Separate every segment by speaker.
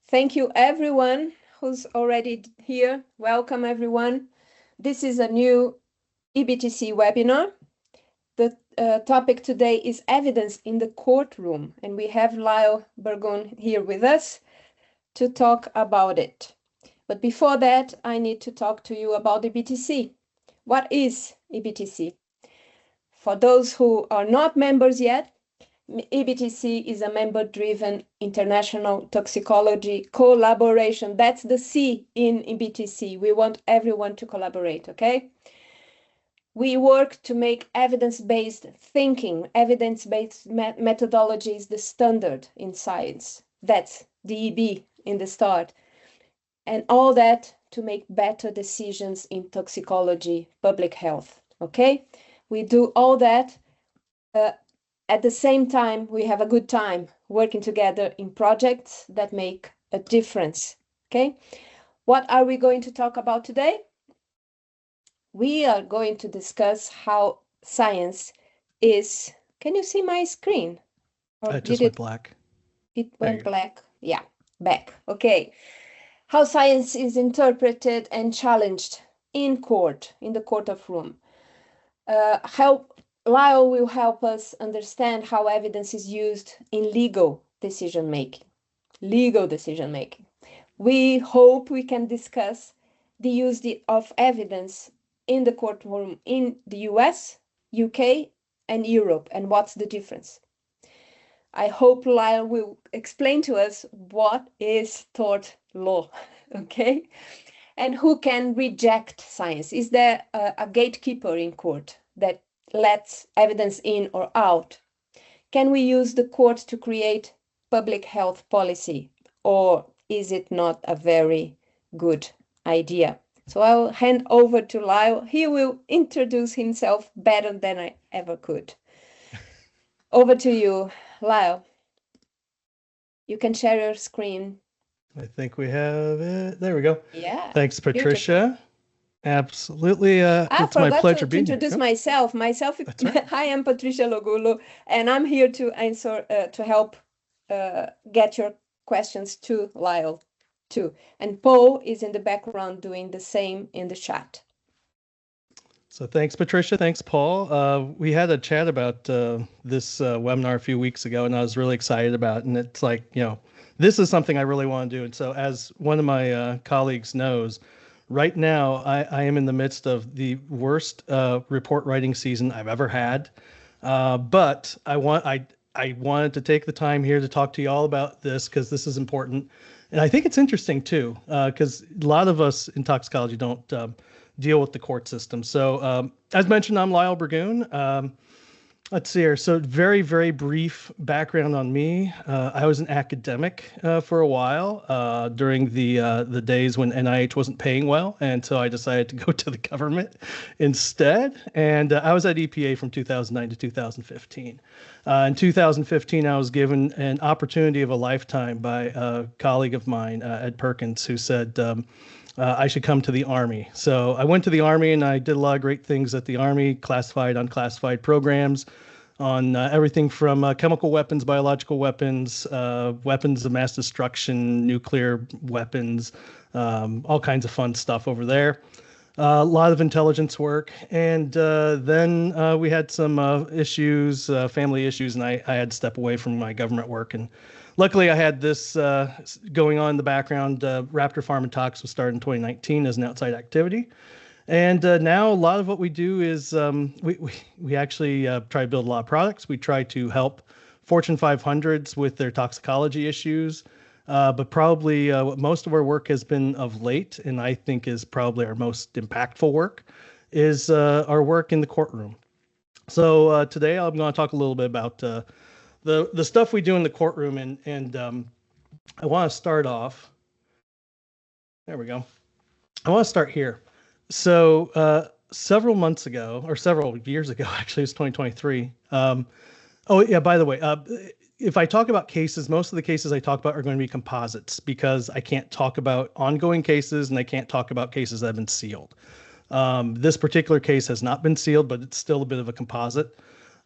Speaker 1: Thank you everyone who's already here. Welcome everyone. This is a new EBTC webinar. The topic today is evidence in the courtroom, and we have Lyle Burgon here with us to talk about it. But before that, I need to talk to you about EBTC. What is EBTC? For those who are not members yet, EBTC is a member-driven international toxicology collaboration. That's the C in EBTC. We want everyone to collaborate, okay? We work to make evidence-based thinking, evidence-based methodology is the standard in science. That's DEB in the start. And all that to make better decisions in toxicology, public health, okay? We do all that at the same time, we have a good time working together in projects that make a difference, okay? What are we going to talk about today? We are going to discuss how science is... Can you see my screen?
Speaker 2: Or it just went black.
Speaker 1: It went black. Yeah, back. Okay. How science is interpreted and challenged in court, in the court of Rome. Lyle will help us understand how evidence is used in legal decision-making. We hope we can discuss the use of evidence in the courtroom in the US, UK, and Europe, and what's the difference. I hope Lyle will explain to us what is tort law, okay? And who can reject science? Is there a gatekeeper in court that lets evidence in or out? Can we use the court to create public health policy, or is it not a very good idea? So I'll hand over to Lyle. He will introduce himself better than I ever could. Over to you, Lyle. You can share your screen.
Speaker 2: I think we have it. There we go.
Speaker 1: Yeah.
Speaker 2: Thanks, Patricia. Beautiful. Absolutely. It's my pleasure being here.
Speaker 1: I forgot to introduce myself. Right. Hi, I'm Patricia Logulo, and I'm here to answer, to help get your questions to Lyle too. And Paul is in the background doing the same in the chat.
Speaker 2: So thanks, Patricia. Thanks, Paul. We had a chat about this webinar a few weeks ago, and I was really excited about it. And it's like, you know, this is something I really want to do. And so as one of my colleagues knows, right now, I am in the midst of the worst report writing season I've ever had, but I wanted to take the time here to talk to you all about this because this is important, and I think it's interesting too because a lot of us in toxicology don't deal with the court system. So as mentioned, I'm Lyle Burgon. Let's see here. So very, very brief background on me. I was an academic for a while during the days when NIH wasn't paying well. And so I decided to go to the government instead. And I was at EPA from 2009 to 2015. In 2015, I was given an opportunity of a lifetime by a colleague of mine, Ed Perkins, who said, I should come to the Army. So I went to the Army and I did a lot of great things at the Army, classified, unclassified programs on everything from chemical weapons, biological weapons, weapons of mass destruction, nuclear weapons, all kinds of fun stuff over there. A lot of intelligence work. And then we had some issues, family issues, and I had to step away from my government work. And luckily, I had this going on in the background. Raptor Farm and Tox was started in 2019 as an outside activity. And now a lot of what we do is we actually try to build a lot of products. We try to help Fortune 500s with their toxicology issues. But probably what most of our work has been of late, and I think is probably our most impactful work, is our work in the courtroom. So today I'm going to talk a little bit about the stuff we do in the courtroom, and I want to start off. There we go. I want to start here. So several months ago, or several years ago, actually, it's 2023. Oh yeah, by the way, if I talk about cases, most of the cases I talk about are going to be composites because I can't talk about ongoing cases and I can't talk about cases that have been sealed. This particular case has not been sealed, but it's still a bit of a composite.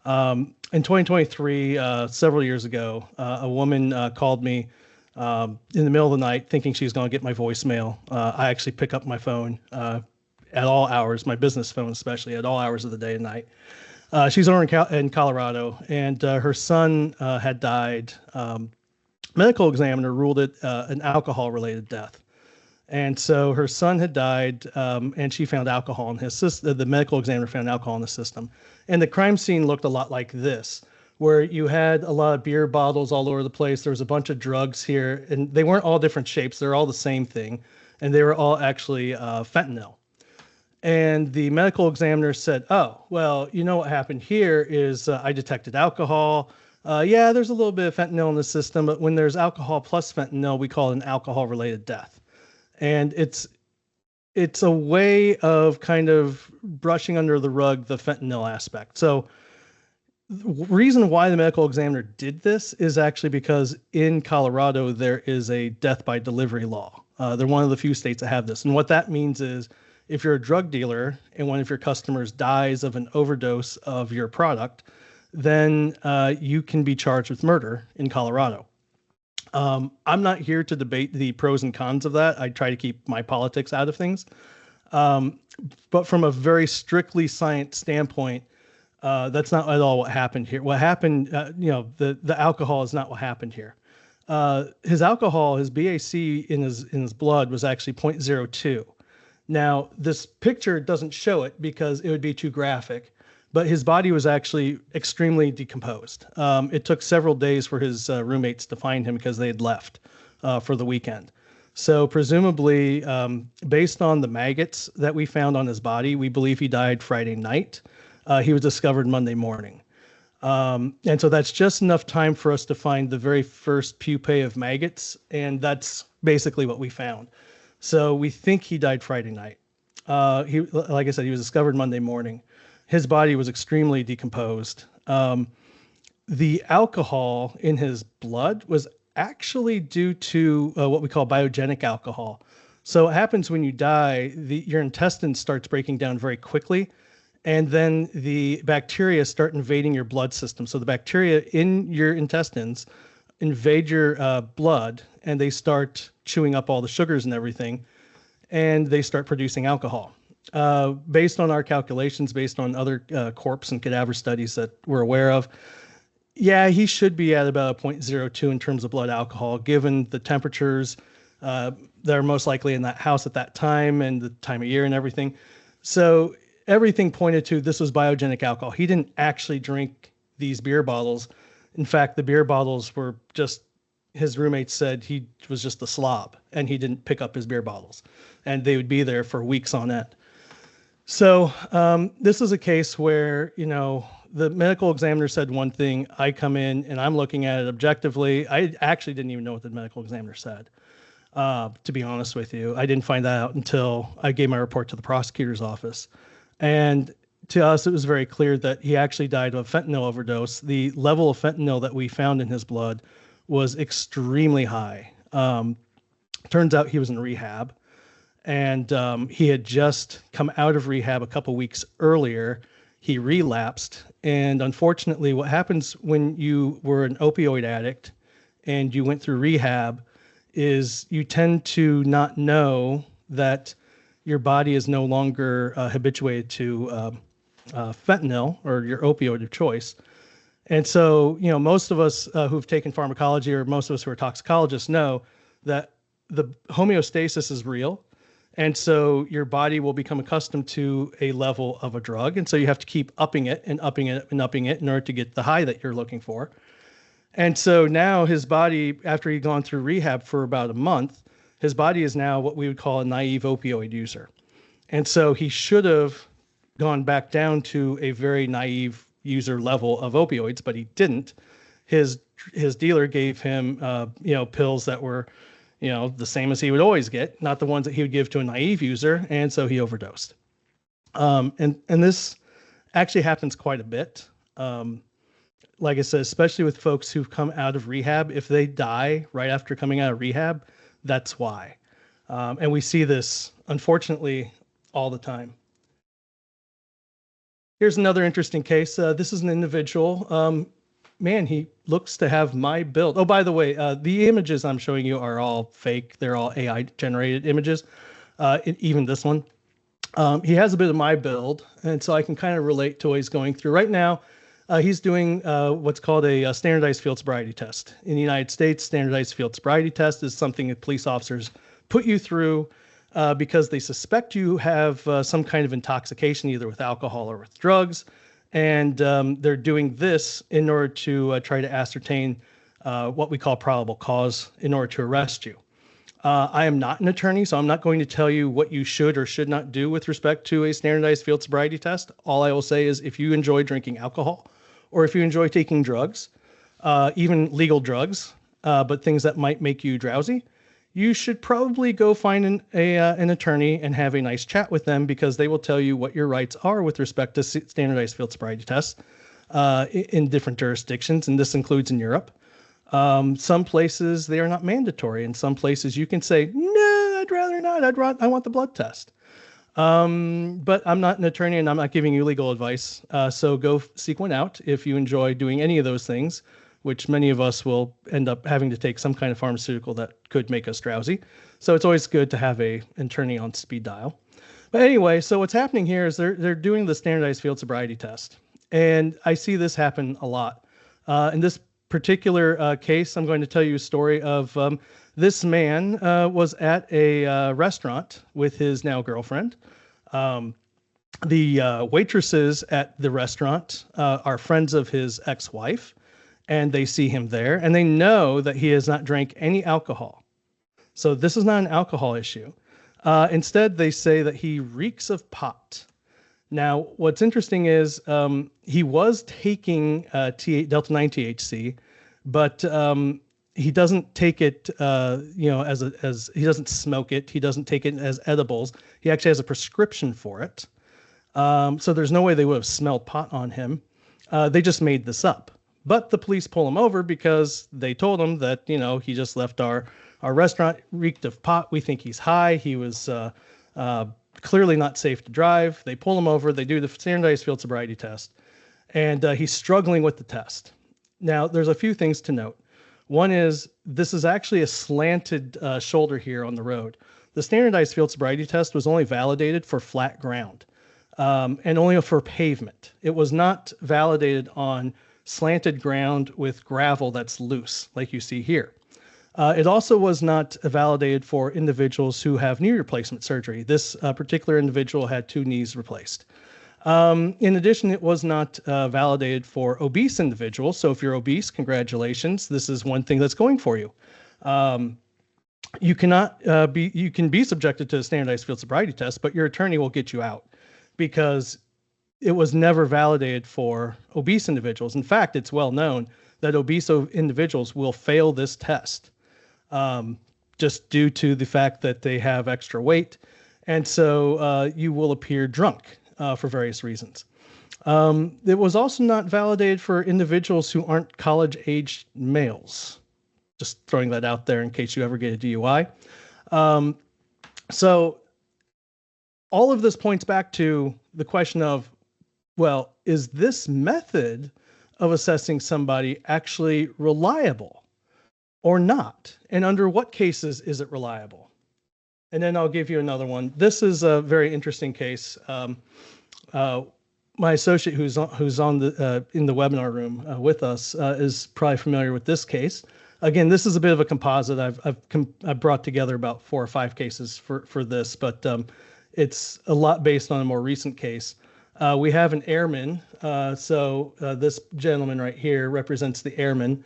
Speaker 2: In 2023, several years ago, a woman called me in the middle of the night, thinking she's going to get my voicemail. I actually pick up my phone at all hours, my business phone especially, at all hours of the day and night. She's over in Colorado, and her son had died. Medical examiner ruled it an alcohol-related death. And so her son had died, and she found alcohol in his system. The medical examiner found alcohol in the system. And the crime scene looked a lot like this, where you had a lot of beer bottles all over the place. There was a bunch of drugs here, and they weren't all different shapes. They're all the same thing, and they were all actually fentanyl. And the medical examiner said, oh, well, you know what happened here is I detected alcohol. Yeah, there's a little bit of fentanyl in the system, but when there's alcohol plus fentanyl, we call it an alcohol-related death. And it's a way of kind of brushing under the rug the fentanyl aspect. So the reason why the medical examiner did this is actually because in Colorado, there is a death by delivery law. They're one of the few states that have this. And what that means is if you're a drug dealer and one of your customers dies of an overdose of your product, then you can be charged with murder in Colorado. I'm not here to debate the pros and cons of that. I try to keep my politics out of things. But from a very strictly science standpoint, that's not at all what happened here. What happened, the alcohol is not what happened here. His alcohol, his BAC in his blood was actually 0.02. Now, this picture doesn't show it because it would be too graphic, but his body was actually extremely decomposed. It took several days for his roommates to find him because they had left for the weekend. So presumably, based on the maggots that we found on his body, we believe he died Friday night. He was discovered Monday morning. And so that's just enough time for us to find the very first pupae of maggots, and that's basically what we found. So we think he died Friday night. Like I said, he was discovered Monday morning. His body was extremely decomposed. The alcohol in his blood was actually due to what we call biogenic alcohol. So what happens when you die, your intestine starts breaking down very quickly, and then the bacteria start invading your blood system. So the bacteria in your intestines invade your blood, and they start chewing up all the sugars and everything, and they start producing alcohol. Based on our calculations, based on other corpse and cadaver studies that we're aware of, yeah, he should be at about a 0.02 in terms of blood alcohol, given the temperatures that are most likely in that house at that time and the time of year and everything. So everything pointed to this was biogenic alcohol. He didn't actually drink these beer bottles. In fact, the beer bottles were just, his roommates said he was just a slob and he didn't pick up his beer bottles, and they would be there for weeks on end. So this is a case where, the medical examiner said one thing, I come in and I'm looking at it objectively. I actually didn't even know what the medical examiner said, to be honest with you. I didn't find that out until I gave my report to the prosecutor's office. And to us, it was very clear that he actually died of a fentanyl overdose. The level of fentanyl that we found in his blood was extremely high. Turns out he was in rehab, and he had just come out of rehab a couple weeks earlier. He relapsed, and unfortunately, what happens when you were an opioid addict and you went through rehab is you tend to not know that your body is no longer habituated to fentanyl or your opioid of choice. And so, most of us who've taken pharmacology, or most of us who are toxicologists, know that the homeostasis is real. And so your body will become accustomed to a level of a drug. And so you have to keep upping it and upping it and upping it in order to get the high that you're looking for. And so now his body, after he'd gone through rehab for about a month, his body is now what we would call a naive opioid user. And so he should have gone back down to a very naive user level of opioids, but he didn't. His dealer gave him, pills that were, the same as he would always get, not the ones that he would give to a naive user, and so he overdosed. And this actually happens quite a bit. Like I said, especially with folks who've come out of rehab, if they die right after coming out of rehab, that's why. And we see this, unfortunately, all the time. Here's another interesting case. This is an individual. man, he looks to have my build. Oh, by the way, the images I'm showing you are all fake. They're all AI generated images. Even this one. He has a bit of my build, and so I can kind of relate to what he's going through. Right now, he's doing what's called a standardized field sobriety test. In the United States, standardized field sobriety test is something that police officers put you through because they suspect you have some kind of intoxication, either with alcohol or with drugs. And they're doing this in order to try to ascertain what we call probable cause in order to arrest you. I am not an attorney, so I'm not going to tell you what you should or should not do with respect to a standardized field sobriety test. All I will say is if you enjoy drinking alcohol or if you enjoy taking drugs, even legal drugs, but things that might make you drowsy, you should probably go find an attorney and have a nice chat with them because they will tell you what your rights are with respect to standardized field sobriety tests in different jurisdictions, and this includes in Europe. Some places they are not mandatory. In some places you can say, no, I'd rather not. I want the blood test. But I'm not an attorney and I'm not giving you legal advice. So go seek one out if you enjoy doing any of those things, which many of us will end up having to take some kind of pharmaceutical that could make us drowsy. So it's always good to have an attorney on speed dial. But anyway, so what's happening here is they're doing the standardized field sobriety test. And I see this happen a lot. In this particular case, I'm going to tell you a story of this man was at a restaurant with his now girlfriend. The waitresses at the restaurant are friends of his ex-wife, and they see him there, and they know that he has not drank any alcohol. So this is not an alcohol issue. Instead, they say that he reeks of pot. Now, what's interesting is he was taking Delta-9 THC, but he doesn't take it, as he doesn't smoke it. He doesn't take it as edibles. He actually has a prescription for it. So there's no way they would have smelled pot on him. They just made this up. But the police pull him over because they told him that, he just left our restaurant, reeked of pot. We think he's high. He was clearly not safe to drive. They pull him over. They do the standardized field sobriety test. And he's struggling with the test. Now, there's a few things to note. One is this is actually a slanted shoulder here on the road. The standardized field sobriety test was only validated for flat ground and only for pavement. It was not validated on slanted ground with gravel that's loose, like you see here. It also was not validated for individuals who have knee replacement surgery. This particular individual had 2 knees replaced. In addition, it was not validated for obese individuals. So if you're obese, congratulations. This is one thing that's going for you. You can be subjected to a standardized field sobriety test, but your attorney will get you out because it was never validated for obese individuals. In fact, it's well known that obese individuals will fail this test just due to the fact that they have extra weight. And so you will appear drunk for various reasons. It was also not validated for individuals who aren't college-aged males. Just throwing that out there in case you ever get a DUI. So all of this points back to the question of, well, is this method of assessing somebody actually reliable or not? And under what cases is it reliable? And then I'll give you another one. This is a very interesting case. My associate who's on the in the webinar room with us is probably familiar with this case. Again, this is a bit of a composite. I've brought together about 4 or 5 cases for this, but it's a lot based on a more recent case. We have an airman. So this gentleman right here represents the airman.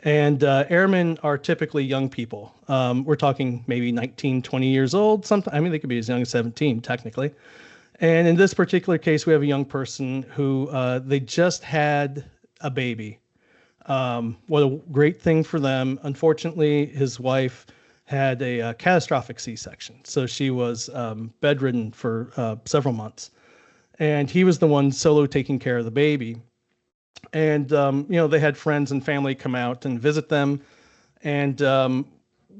Speaker 2: And airmen are typically young people. We're talking maybe 19, 20 years old. They could be as young as 17, technically. And in this particular case, we have a young person who they just had a baby. What a great thing for them. Unfortunately, his wife had a catastrophic C-section. So she was bedridden for several months. And he was the one solo taking care of the baby. And, they had friends and family come out and visit them. And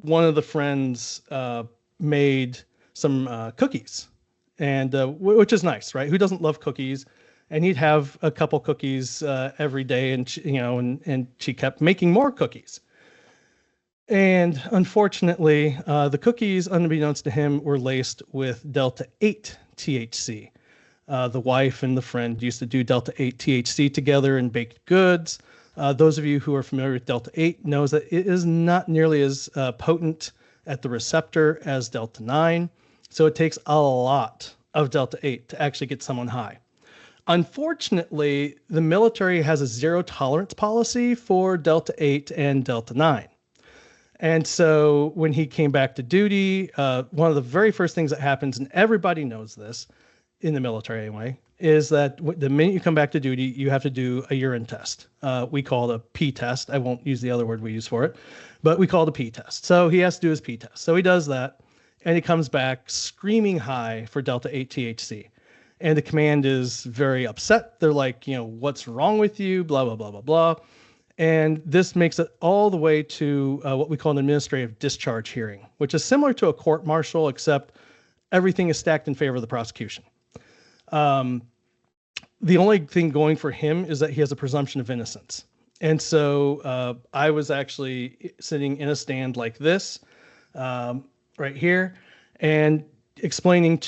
Speaker 2: one of the friends made some cookies, and which is nice, right? Who doesn't love cookies? and he'd have a couple cookies every day, and and she kept making more cookies. And unfortunately, the cookies, unbeknownst to him, were laced with Delta 8 THC. The wife and the friend used to do Delta 8 THC together in baked goods. Those of you who are familiar with Delta 8 knows that it is not nearly as potent at the receptor as Delta 9. So it takes a lot of Delta 8 to actually get someone high. Unfortunately, the military has a zero tolerance policy for Delta 8 and Delta 9. And so when he came back to duty, one of the very first things that happens, and everybody knows this in the military anyway, is that the minute you come back to duty, you have to do a urine test. We call it a P test. I won't use the other word we use for it, but we call it a P test. So he has to do his P test. So he does that, and he comes back screaming high for Delta 8 THC. And the command is very upset. They're like, what's wrong with you? Blah, blah, blah, blah, blah. And this makes it all the way to what we call an administrative discharge hearing, which is similar to a court martial, except everything is stacked in favor of the prosecution. The only thing going for him is that he has a presumption of innocence. And so I was actually sitting in a stand like this, right here, and explaining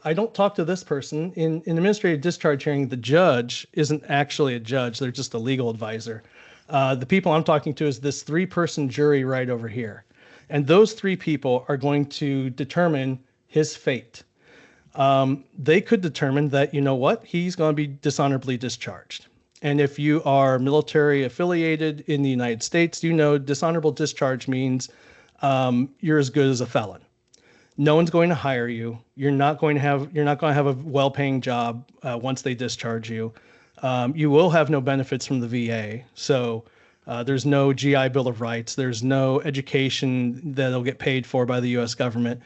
Speaker 2: I don't talk to this person. In administrative discharge hearing, the judge isn't actually a judge. They're just a legal advisor. The people I'm talking to is this 3-person jury right over here. And those 3 people are going to determine his fate. They could determine that, he's going to be dishonorably discharged. And if you are military affiliated in the United States, dishonorable discharge means you're as good as a felon. No one's going to hire you. You're not going to have a well-paying job once they discharge you. You will have no benefits from the VA. So there's no GI Bill of Rights. There's no education that'll get paid for by the U.S. government.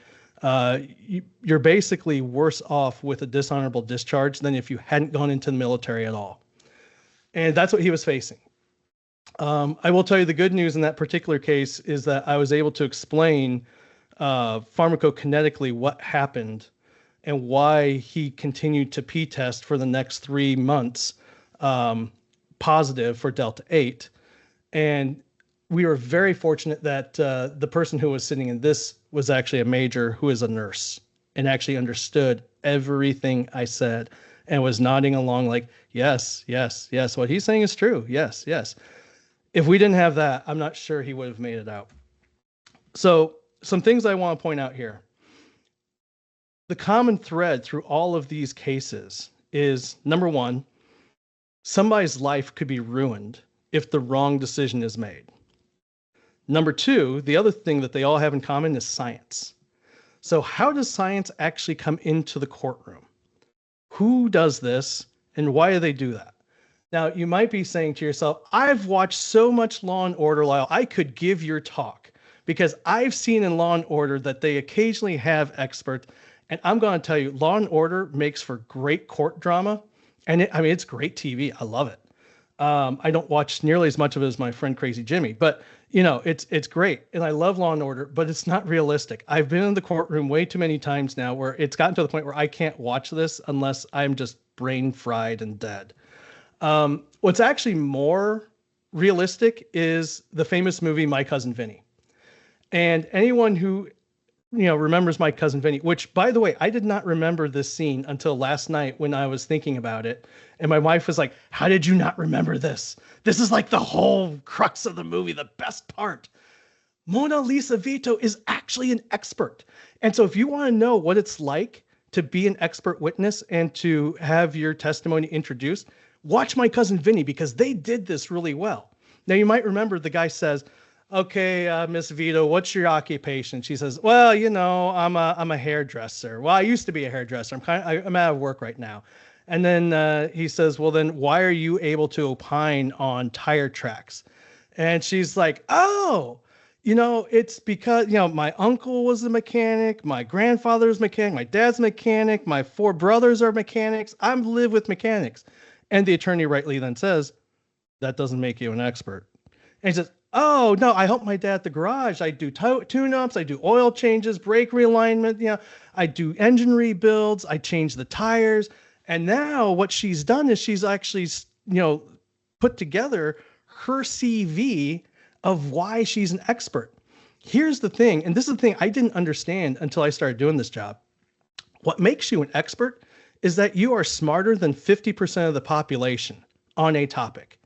Speaker 2: You're basically worse off with a dishonorable discharge than if you hadn't gone into the military at all. And that's what he was facing. I will tell you the good news in that particular case is that I was able to explain pharmacokinetically what happened and why he continued to P-test for the next 3 months positive for Delta 8. And we were very fortunate that the person who was sitting in this was actually a major who is a nurse and actually understood everything I said and was nodding along like, yes, yes, yes, what he's saying is true. Yes, yes. If we didn't have that, I'm not sure he would have made it out. So some things I want to point out here. The common thread through all of these cases is, number one, somebody's life could be ruined if the wrong decision is made. Number two, the other thing that they all have in common is science. So how does science actually come into the courtroom? Who does this and why do they do that? Now, you might be saying to yourself, I've watched so much Law and Order, Lyle, I could give your talk because I've seen in Law and Order that they occasionally have experts. And I'm going to tell you, Law and Order makes for great court drama. And it's great TV. I love it. I don't watch nearly as much of it as my friend Crazy Jimmy, but it's great. And I love Law and Order, but it's not realistic. I've been in the courtroom way too many times now where it's gotten to the point where I can't watch this unless I'm just brain fried and dead. What's actually more realistic is the famous movie, My Cousin Vinny. And anyone who remembers My Cousin Vinny, which, by the way, I did not remember this scene until last night when I was thinking about it. And my wife was like, how did you not remember this? This is like the whole crux of the movie, the best part. Mona Lisa Vito is actually an expert. And so if you want to know what it's like to be an expert witness and to have your testimony introduced, watch My Cousin Vinny because they did this really well. Now, you might remember the guy says, okay, Miss Vito, what's your occupation? She says, well, I'm a hairdresser. Well, I used to be a hairdresser. I'm out of work right now. And then he says, well, then why are you able to opine on tire tracks? And she's like, oh, it's because, my uncle was a mechanic. My grandfather's a mechanic. My dad's a mechanic. My 4 brothers are mechanics. I live with mechanics. And the attorney rightly then says, that doesn't make you an expert. And he says, oh, no, I help my dad at the garage. I do tune-ups. I do oil changes, brake realignment. I do engine rebuilds. I change the tires. And now what she's done is she's actually, put together her CV of why she's an expert. Here's the thing, and this is the thing I didn't understand until I started doing this job. What makes you an expert is that you are smarter than 50% of the population on a topic.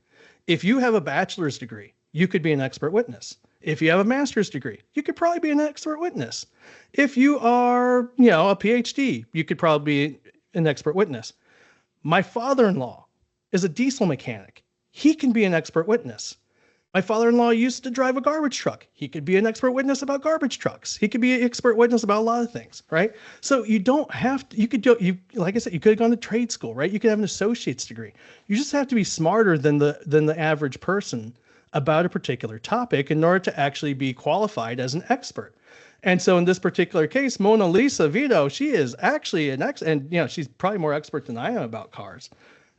Speaker 2: If you have a bachelor's degree, you could be an expert witness. If you have a master's degree, you could probably be an expert witness. If you are, a PhD, you could probably be an expert witness. My father-in-law is a diesel mechanic. He can be an expert witness. My father-in-law used to drive a garbage truck. He could be an expert witness about garbage trucks. He could be an expert witness about a lot of things, right? So you don't have to, like I said, you could have gone to trade school, right? You could have an associate's degree. You just have to be smarter than the average person about a particular topic in order to actually be qualified as an expert. And so in this particular case, Mona Lisa Vito, she is actually and she's probably more expert than I am about cars.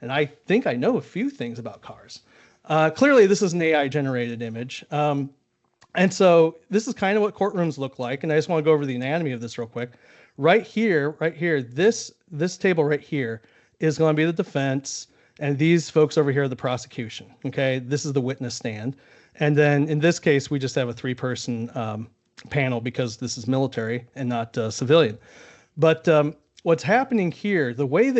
Speaker 2: And I think I know a few things about cars. Clearly, this is an AI-generated image. And so this is kind of what courtrooms look like. And I just want to go over the anatomy of this real quick. Right here, this table right here is going to be the defense. And these folks over here are the prosecution. Okay, this is the witness stand. And then in this case, we just have a 3-person panel because this is military and not civilian. But what's happening here, the way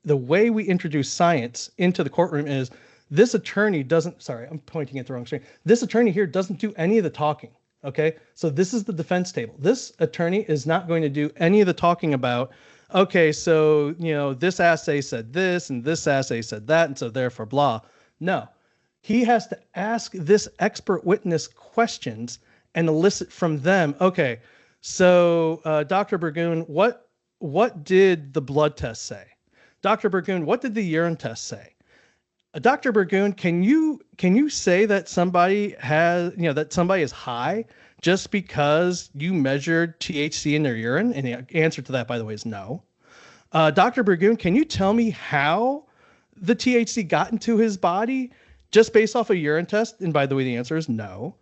Speaker 2: the way we introduce science into the courtroom is this attorney doesn't, sorry, I'm pointing at the wrong screen. This attorney here doesn't do any of the talking, okay? So this is the defense table. This attorney is not going to do any of the talking about, okay, so, this assay said this and this assay said that, and so therefore blah. No, he has to ask this expert witness questions and elicit from them, okay, so Dr. Burgoon, what did the blood test say? Dr. Burgoon, what did the urine test say? Dr. Burgoon, can you say that somebody that somebody is high just because you measured THC in their urine? And the answer to that, by the way, is no. Dr. Burgoon, can you tell me how the THC got into his body just based off a urine test? And by the way, the answer is no.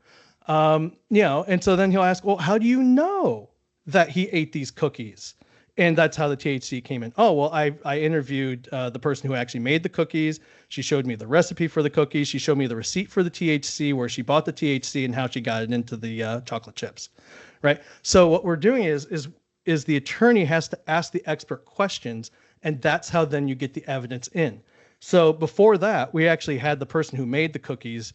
Speaker 2: And so then he'll ask, well, how do you know that he ate these cookies? And that's how the THC came in. Oh, well, I interviewed the person who actually made the cookies. She showed me the recipe for the cookies. She showed me the receipt for the THC, where she bought the THC and how she got it into the chocolate chips, right? So what we're doing is the attorney has to ask the expert questions, and that's how then you get the evidence in. So before that, we actually had the person who made the cookies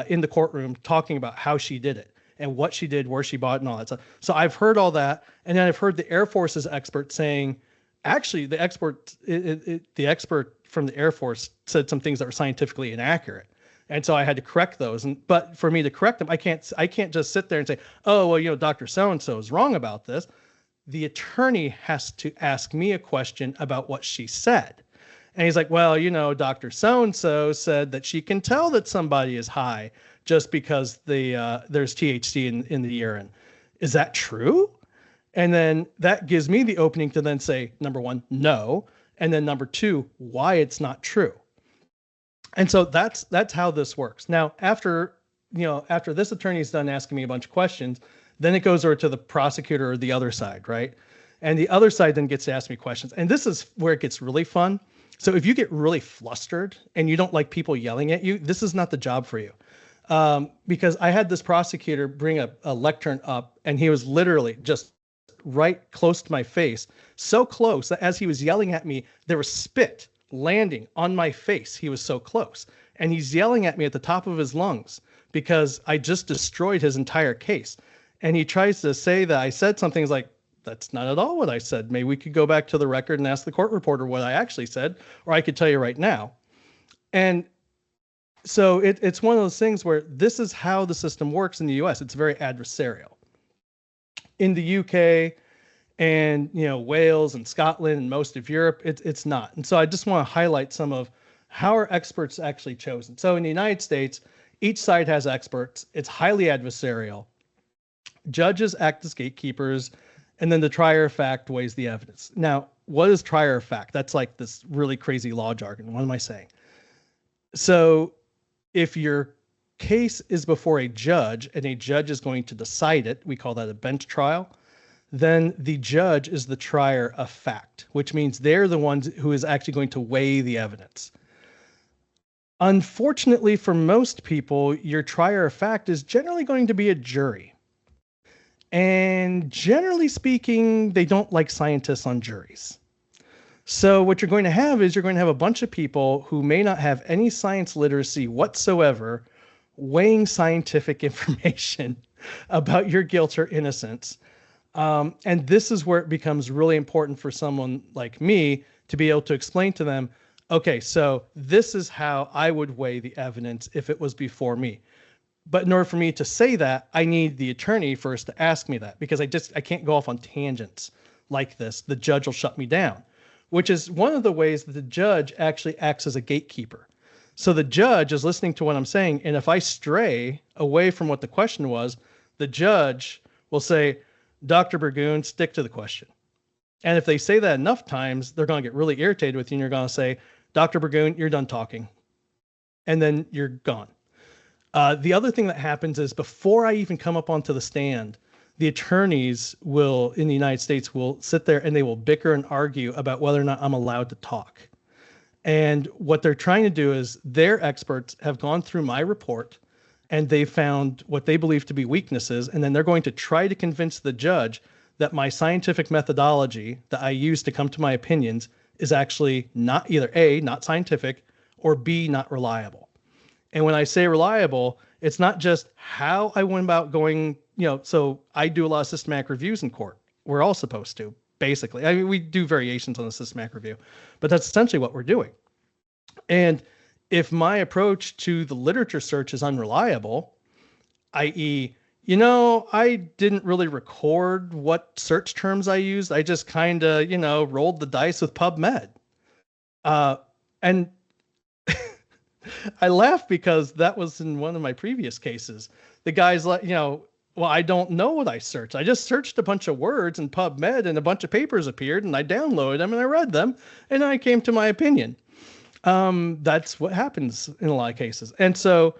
Speaker 2: in the courtroom talking about how she did it and what she did, where she bought it, and all that stuff. So I've heard all that, and then I've heard the Air Force's expert saying, actually, the expert from the Air Force said some things that were scientifically inaccurate, and so I had to correct those. But for me to correct them, I can't just sit there and say, oh, well, Dr. So-and-so is wrong about this. The attorney has to ask me a question about what she said. And he's like, well, Dr. So-and-so said that she can tell that somebody is high just because there's THC in the urine. Is that true? And then that gives me the opening to then say, number one, no. And then number two, why it's not true. And so that's how this works. Now, after this attorney's done asking me a bunch of questions, then it goes over to the prosecutor or the other side, right? And the other side then gets to ask me questions. And this is where it gets really fun. So if you get really flustered and you don't like people yelling at you, this is not the job for you. Because I had this prosecutor bring a lectern up, and he was literally just right close to my face, so close that as he was yelling at me, there was spit landing on my face. He was so close. And he's yelling at me at the top of his lungs because I just destroyed his entire case. And he tries to say that I said something like, that's not at all what I said. Maybe we could go back to the record and ask the court reporter what I actually said, or I could tell you right now. And so it's one of those things where this is how the system works in the US. It's very adversarial. In the UK and Wales and Scotland and most of Europe, it's not. And so I just want to highlight some of how are experts actually chosen. So in the United States, each side has experts. It's highly adversarial. Judges act as gatekeepers, and then the trier of fact weighs the evidence. Now, what is trier of fact? That's like this really crazy law jargon. What am I saying? So if your case is before a judge and a judge is going to decide it, we call that a bench trial, then the judge is the trier of fact, which means they're the ones who is actually going to weigh the evidence. Unfortunately, for most people, your trier of fact is generally going to be a jury. And generally speaking, they don't like scientists on juries. So what you're going to have is you're going to have a bunch of people who may not have any science literacy whatsoever weighing scientific information about your guilt or innocence. And this is where it becomes really important for someone like me to be able to explain to them, okay, so this is how I would weigh the evidence if it was before me. But in order for me to say that, I need the attorney first to ask me that, because I can't go off on tangents like this. The judge will shut me down, which is one of the ways that the judge actually acts as a gatekeeper. So the judge is listening to what I'm saying, and if I stray away from what the question was, the judge will say, Dr. Burgoon, stick to the question. And if they say that enough times, they're going to get really irritated with you, and you're going to say, Dr. Burgoon, you're done talking. And then you're gone. The other thing that happens is before I even come up onto the stand, the attorneys in the United States will sit there and they will bicker and argue about whether or not I'm allowed to talk. And what they're trying to do is their experts have gone through my report and they found what they believe to be weaknesses. And then they're going to try to convince the judge that my scientific methodology that I use to come to my opinions is actually not either A, not scientific, or B, not reliable. And when I say reliable, it's not just how I went about going, so I do a lot of systematic reviews in court. We're all supposed to, basically. I mean, we do variations on the systematic review, but that's essentially what we're doing. And if my approach to the literature search is unreliable, i.e., I didn't really record what search terms I used. I just kind of, rolled the dice with PubMed. And I laugh because that was in one of my previous cases. The guy's like, well, I don't know what I searched. I just searched a bunch of words in PubMed and a bunch of papers appeared and I downloaded them and I read them and I came to my opinion. That's what happens in a lot of cases. And so,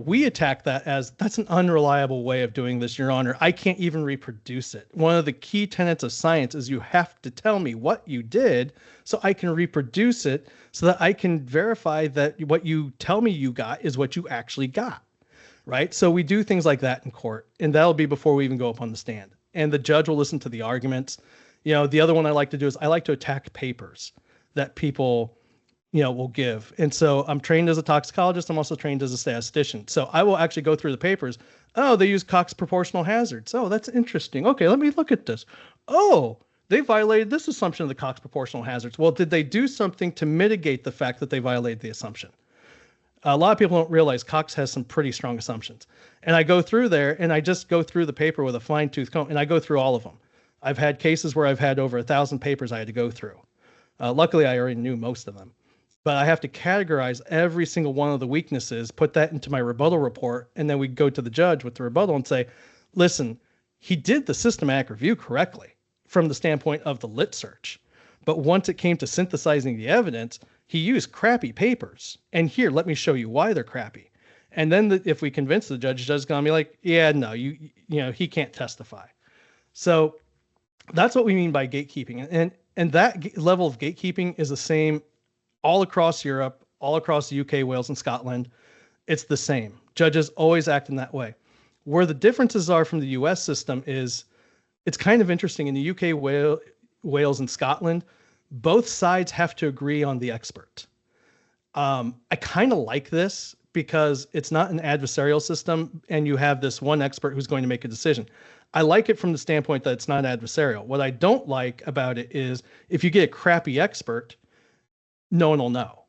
Speaker 2: we attack that as that's an unreliable way of doing this, Your Honor. I can't even reproduce it. One of the key tenets of science is you have to tell me what you did so I can reproduce it so that I can verify that what you tell me you got is what you actually got, right? So we do things like that in court, and that'll be before we even go up on the stand. And the judge will listen to the arguments. The other one I like to do is I like to attack papers that people will give. And so I'm trained as a toxicologist. I'm also trained as a statistician. So I will actually go through the papers. Oh, they use Cox proportional hazards. Oh, that's interesting. Okay, let me look at this. Oh, they violated this assumption of the Cox proportional hazards. Well, did they do something to mitigate the fact that they violated the assumption? A lot of people don't realize Cox has some pretty strong assumptions. And I go through there and I just go through the paper with a fine tooth comb and I go through all of them. I've had cases where I've had over 1,000 papers I had to go through. Luckily, I already knew most of them. But I have to categorize every single one of the weaknesses, put that into my rebuttal report, and then we go to the judge with the rebuttal and say, listen, he did the systematic review correctly from the standpoint of the lit search. But once it came to synthesizing the evidence, he used crappy papers. And here, let me show you why they're crappy. And then if we convince the judge is going to be like, yeah, no, he can't testify. So that's what we mean by gatekeeping. And that level of gatekeeping is the same all across Europe, all across the UK, Wales, and Scotland. It's the same. Judges always act in that way. Where the differences are from the US system is it's kind of interesting. In the UK, Wales, and Scotland, both sides have to agree on the expert. I kind of like this because it's not an adversarial system and you have this one expert who's going to make a decision. I like it from the standpoint that it's not adversarial. What I don't like about it is if you get a crappy expert, no one will know,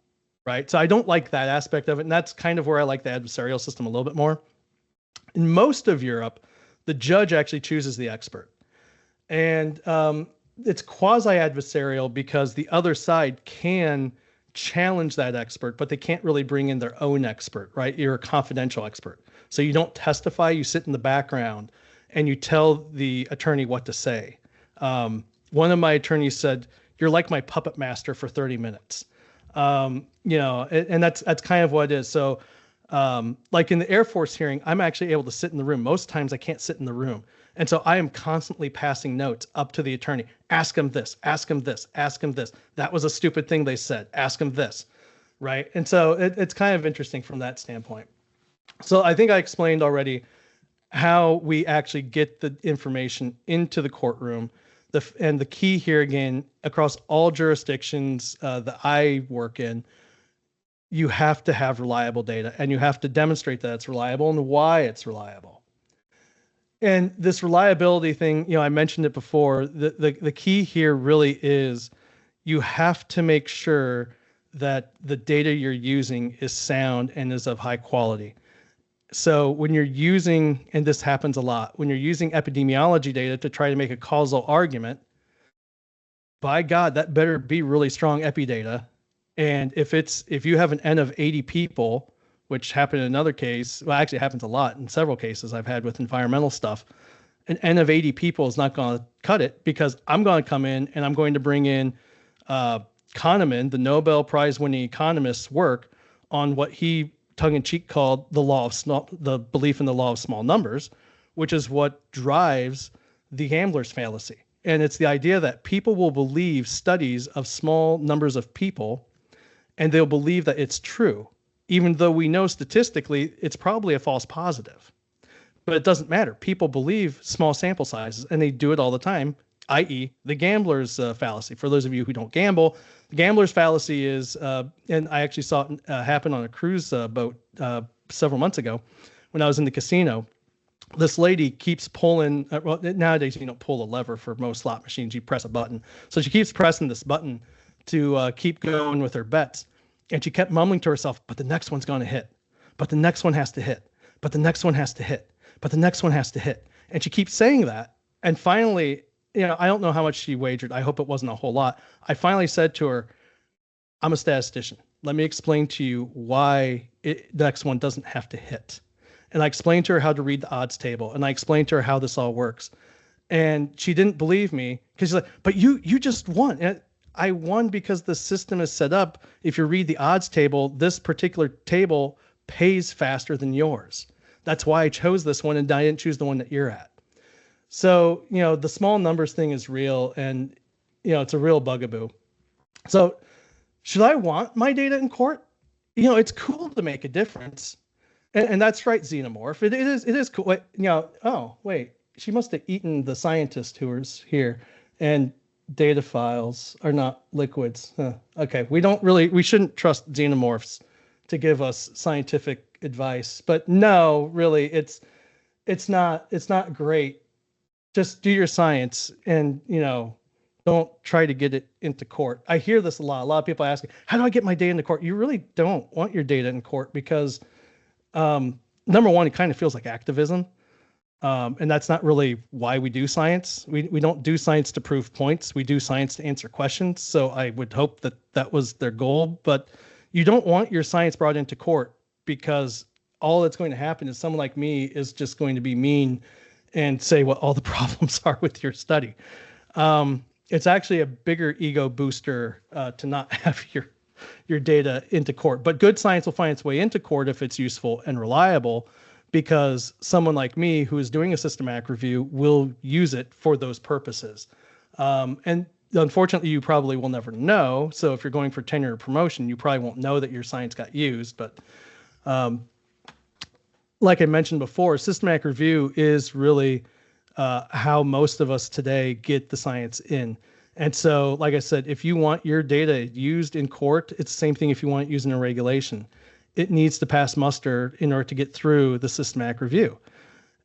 Speaker 2: right? So I don't like that aspect of it. And that's kind of where I like the adversarial system a little bit more. In most of Europe, the judge actually chooses the expert. And it's quasi-adversarial because the other side can challenge that expert, but they can't really bring in their own expert, right? You're a confidential expert. So you don't testify, you sit in the background and you tell the attorney what to say. One of my attorneys said, you're like my puppet master for 30 minutes. And that's kind of what it is. So like in the Air Force hearing, I'm actually able to sit in the room. Most times I can't sit in the room. And so I am constantly passing notes up to the attorney. Ask him this, ask him this, ask him this. That was a stupid thing they said. Ask him this, right? And so it's kind of interesting from that standpoint. So I think I explained already how we actually get the information into the courtroom. And the key here, again, across all jurisdictions that I work in, you have to have reliable data, and you have to demonstrate that it's reliable and why it's reliable. And this reliability thing, I mentioned it before. The key here really is you have to make sure that the data you're using is sound and is of high quality. So when you're using, and this happens a lot, when you're using epidemiology data to try to make a causal argument, by God, that better be really strong epi data. And if you have an N of 80 people, which happened in another case, well, actually it happens a lot in several cases I've had with environmental stuff, an N of 80 people is not going to cut it, because I'm going to come in and I'm going to bring in Kahneman, the Nobel Prize winning economist's work on what he tongue-in-cheek called the belief in the law of small numbers, which is what drives the gambler's fallacy. And it's the idea that people will believe studies of small numbers of people, and they'll believe that it's true, even though we know statistically it's probably a false positive. But it doesn't matter. People believe small sample sizes, and they do it all the time, i.e. the gambler's fallacy. For those of you who don't gamble, the gambler's fallacy is, and I actually saw it happen on a cruise boat several months ago when I was in the casino. This lady keeps pulling, well, nowadays you don't pull a lever for most slot machines, you press a button. So she keeps pressing this button to keep going with her bets. And she kept mumbling to herself, but the next one's going to hit. But the next one has to hit. But the next one has to hit. But the next one has to hit. And she keeps saying that. And finally, I don't know how much she wagered. I hope it wasn't a whole lot. I finally said to her, I'm a statistician. Let me explain to you why the next one doesn't have to hit. And I explained to her how to read the odds table. And I explained to her how this all works. And she didn't believe me, because she's like, but you just won. And I won because the system is set up. If you read the odds table, this particular table pays faster than yours. That's why I chose this one, and I didn't choose the one that you're at. So, the small numbers thing is real, and, it's a real bugaboo. So should I want my data in court? It's cool to make a difference. And that's right, Xenomorph. It is cool. Oh, wait, she must have eaten the scientist who was here. And data files are not liquids. Okay, we shouldn't trust xenomorphs to give us scientific advice. But no, really, it's not great. Just do your science, and don't try to get it into court. I hear this a lot. A lot of people ask, how do I get my data into court? You really don't want your data in court, because number one, it kind of feels like activism. And that's not really why we do science. We don't do science to prove points. We do science to answer questions. So I would hope that was their goal. But you don't want your science brought into court, because all that's going to happen is someone like me is just going to be mean and say what all the problems are with your study. It's actually a bigger ego booster to not have your data into court. But good science will find its way into court if it's useful and reliable, because someone like me who is doing a systematic review will use it for those purposes. And unfortunately, you probably will never know. So if you're going for tenure or promotion, you probably won't know that your science got used. But like I mentioned before, systematic review is really how most of us today get the science in. And so, like I said, if you want your data used in court, it's the same thing if you want it used in a regulation. It needs to pass muster in order to get through the systematic review.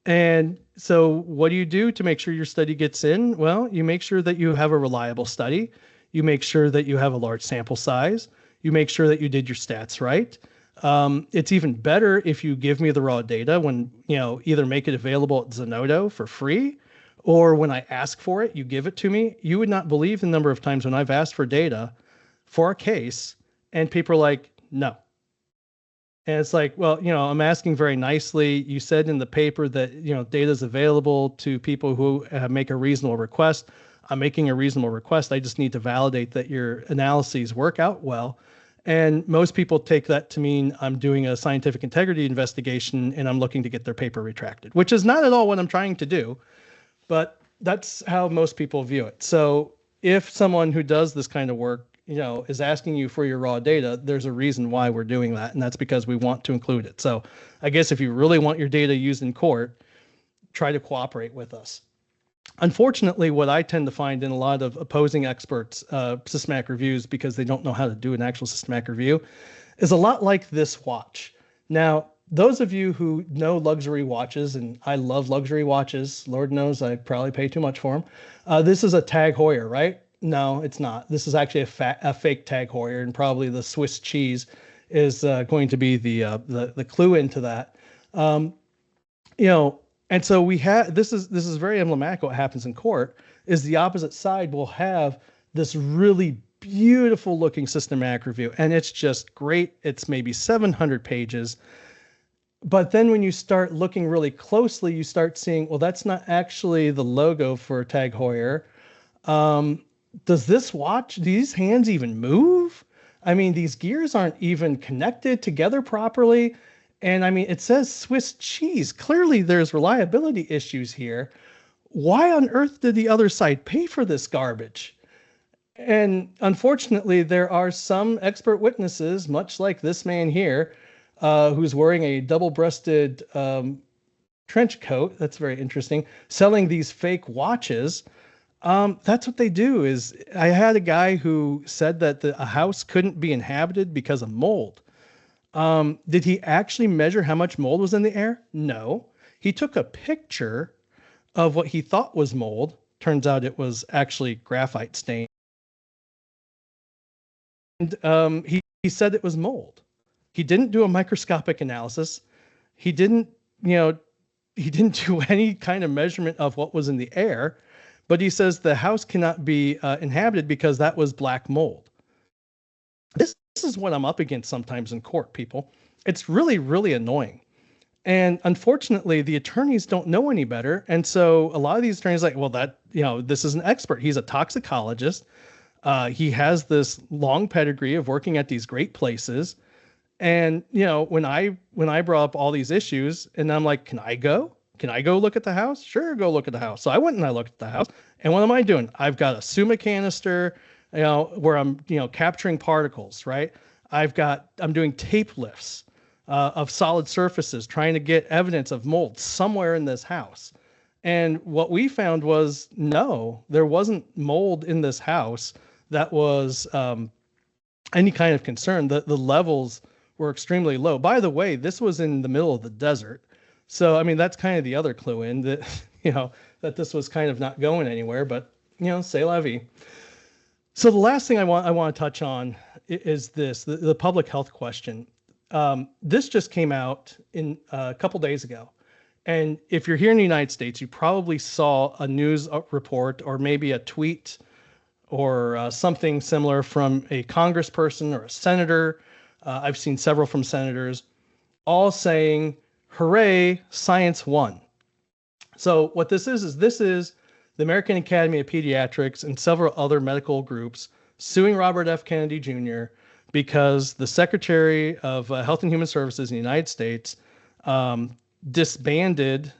Speaker 2: And so what do you do to make sure your study gets in? Well, you make sure that you have a reliable study. You make sure that you have a large sample size. You make sure that you did your stats right. It's even better if you give me the raw data when, either make it available at Zenodo for free, or when I ask for it, you give it to me. You would not believe the number of times when I've asked for data for a case and people are like, no. And it's like, well, I'm asking very nicely. You said in the paper that, data is available to people who make a reasonable request. I'm making a reasonable request. I just need to validate that your analyses work out well. And most people take that to mean I'm doing a scientific integrity investigation and I'm looking to get their paper retracted, which is not at all what I'm trying to do. But that's how most people view it. So if someone who does this kind of work, is asking you for your raw data, there's a reason why we're doing that. And that's because we want to include it. So I guess if you really want your data used in court, try to cooperate with us. Unfortunately, what I tend to find in a lot of opposing experts' systematic reviews, because they don't know how to do an actual systematic review, is a lot like this watch. Now, those of you who know luxury watches, and I love luxury watches, Lord knows I probably pay too much for them. This is a Tag Heuer, right? No, it's not. This is actually a fake Tag Heuer, and probably the Swiss cheese is going to be the clue into that. And so we have this is very emblematic. What happens in court is the opposite side will have this really beautiful looking systematic review, and it's just great. It's maybe 700 pages. But then when you start looking really closely, you start seeing, well, that's not actually the logo for Tag Heuer. Does this watch, do these hands even move? I mean, these gears aren't even connected together properly. And I mean, it says Swiss cheese. Clearly there's reliability issues here. Why on earth did the other side pay for this garbage? And unfortunately, there are some expert witnesses, much like this man here, who's wearing a double-breasted trench coat. That's very interesting. Selling these fake watches. That's what they do. Is I had a guy who said that a house couldn't be inhabited because of mold. Did he actually measure how much mold was in the air? No. He took a picture of what he thought was mold. Turns out it was actually graphite stain. And he said it was mold. He didn't do a microscopic analysis. He didn't do any kind of measurement of what was in the air, but he says the house cannot be inhabited because that was black mold. This is what I'm up against sometimes in court, people. It's really, really annoying. And unfortunately, the attorneys don't know any better. And so a lot of these attorneys are like, well, this is an expert. He's a toxicologist. He has this long pedigree of working at these great places. And, when I brought up all these issues and I'm like, can I go? Can I go look at the house? Sure, go look at the house. So I went and I looked at the house. And what am I doing? I've got a Suma canister, where I'm, capturing particles, right? I'm doing tape lifts of solid surfaces, trying to get evidence of mold somewhere in this house. And what we found was, no, there wasn't mold in this house that was any kind of concern. The levels were extremely low. By the way, this was in the middle of the desert. So, I mean, that's kind of the other clue in that, that this was kind of not going anywhere, but, c'est la vie. So the last thing I want to touch on is this, the public health question. This just came out in a couple days ago. And if you're here in the United States, you probably saw a news report or maybe a tweet or something similar from a congressperson or a senator. I've seen several from senators all saying, hooray, science won. So what this is the American Academy of Pediatrics and several other medical groups suing Robert F. Kennedy Jr. because the Secretary of Health and Human Services in the United States disbanded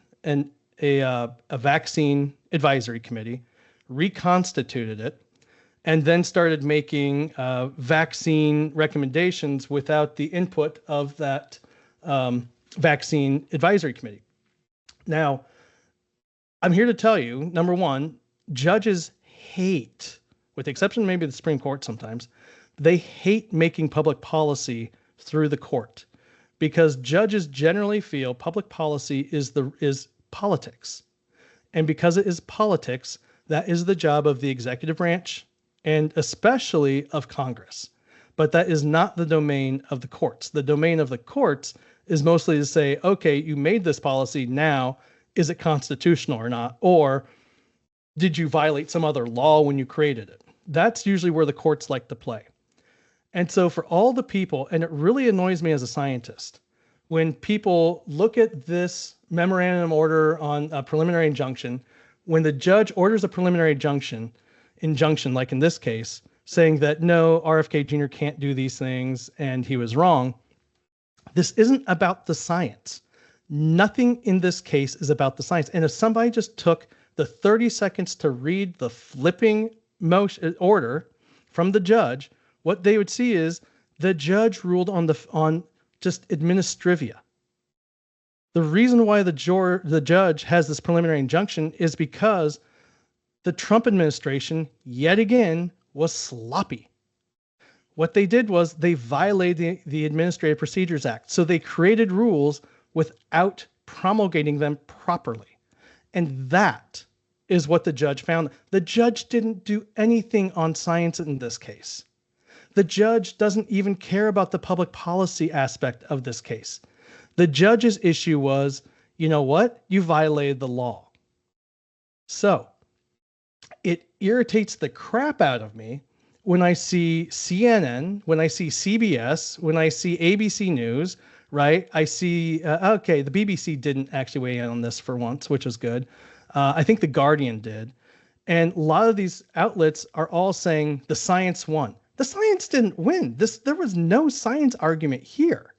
Speaker 2: a vaccine advisory committee, reconstituted it, and then started making vaccine recommendations without the input of that vaccine advisory committee. Now, I'm here to tell you, number one, judges hate, with the exception maybe of the Supreme Court sometimes, they hate making public policy through the court because judges generally feel public policy is politics. And because it is politics, that is the job of the executive branch and especially of Congress. But that is not the domain of the courts. The domain of the courts is mostly to say, okay, you made this policy, now is it constitutional or not? Or did you violate some other law when you created it? That's usually where the courts like to play. And so for all the people, and it really annoys me as a scientist, when people look at this memorandum order on a preliminary injunction, when the judge orders a preliminary injunction, like in this case, saying that no, RFK Jr. can't do these things and he was wrong, this isn't about the science. Nothing in this case is about the science. And if somebody just took the 30 seconds to read the flipping motion order from the judge, what they would see is the judge ruled on just administrivia. The reason why the judge has this preliminary injunction is because the Trump administration, yet again, was sloppy. What they did was they violated the Administrative Procedures Act. So they created rules without promulgating them properly. And that is what the judge found. The judge didn't do anything on science in this case. The judge doesn't even care about the public policy aspect of this case. The judge's issue was, you know what? You violated the law. So it irritates the crap out of me when I see CNN, when I see CBS, when I see ABC News, right? I see, okay, the BBC didn't actually weigh in on this for once, which was good. I think The Guardian did. And a lot of these outlets are all saying the science won. The science didn't win. There was no science argument here,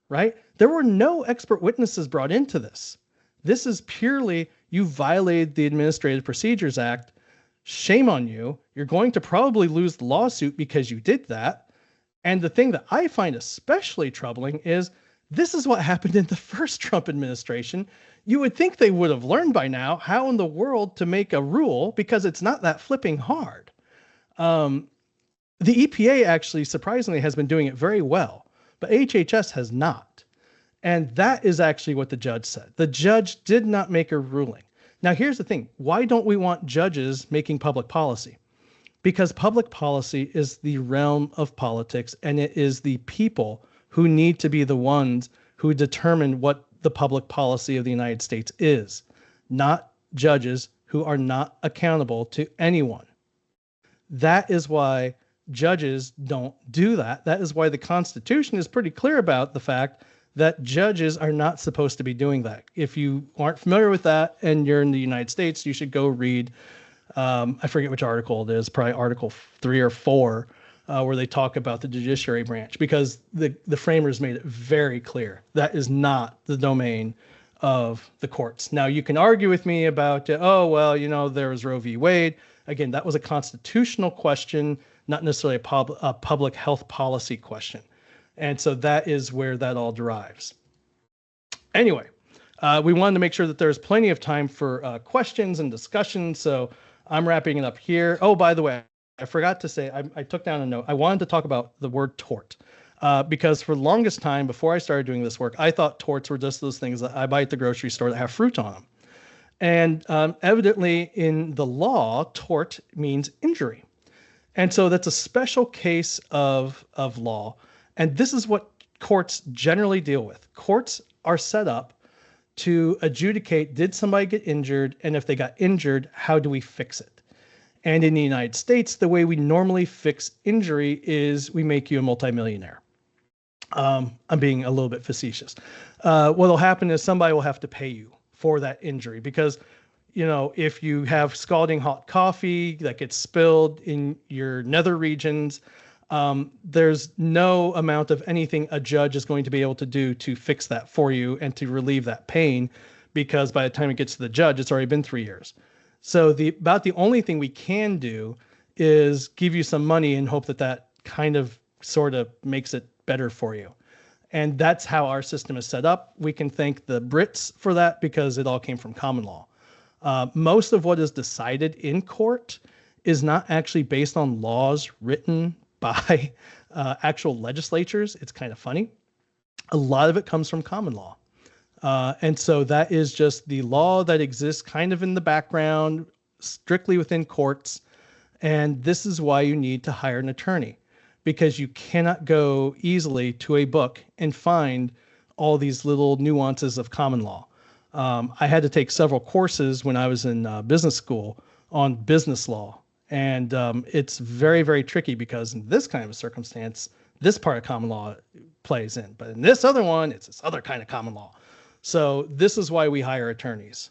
Speaker 2: right? There were no expert witnesses brought into this. This is purely, you violated the Administrative Procedures Act. Shame on you. You're going to probably lose the lawsuit because you did that. And the thing that I find especially troubling is this is what happened in the first Trump administration. You would think they would have learned by now how in the world to make a rule because it's not that flipping hard. The EPA actually surprisingly has been doing it very well, but HHS has not. And that is actually what the judge said. The judge did not make a ruling. Now, here's the thing. Why don't we want judges making public policy? Because public policy is the realm of politics, and it is the people who need to be the ones who determine what the public policy of the United States is, not judges who are not accountable to anyone. That is why judges don't do that. That is why the Constitution is pretty clear about the fact that judges are not supposed to be doing that. If you aren't familiar with that and you're in the United States, you should go read, I forget which article it is, probably Article 3 or 4, where they talk about the judiciary branch, because the framers made it very clear that is not the domain of the courts. Now, you can argue with me about, oh, well, you know, there was Roe v. Wade. Again, that was a constitutional question, not necessarily a public health policy question. And so that is where that all derives. Anyway, we wanted to make sure that there's plenty of time for questions and discussion. So I'm wrapping it up here. Oh, by the way, I forgot to say, I took down a note. I wanted to talk about the word tort because for the longest time before I started doing this work, I thought torts were just those things that I buy at the grocery store that have fruit on them. And evidently in the law, tort means injury. And so that's a special case of law. And this is what courts generally deal with. Courts are set up to adjudicate, did somebody get injured? And if they got injured, how do we fix it? And in the United States, the way we normally fix injury is we make you a multimillionaire. I'm being a little bit facetious. What'll happen is somebody will have to pay you for that injury because, you know, if you have scalding hot coffee that gets spilled in your nether regions, there's no amount of anything a judge is going to be able to do to fix that for you and to relieve that pain, because by the time it gets to the judge, it's already been 3 years. So about the only thing we can do is give you some money and hope that that kind of sort of makes it better for you. And that's how our system is set up. We can thank the Brits for that because it all came from common law. Most of what is decided in court is not actually based on laws written by actual legislatures. It's kind of funny. A lot of it comes from common law. And so that is just the law that exists kind of in the background, strictly within courts. And this is why you need to hire an attorney, because you cannot go easily to a book and find all these little nuances of common law. I had to take several courses when I was in business school on business law. And it's very, very tricky because in this kind of a circumstance, this part of common law plays in. But in this other one, it's this other kind of common law. So this is why we hire attorneys.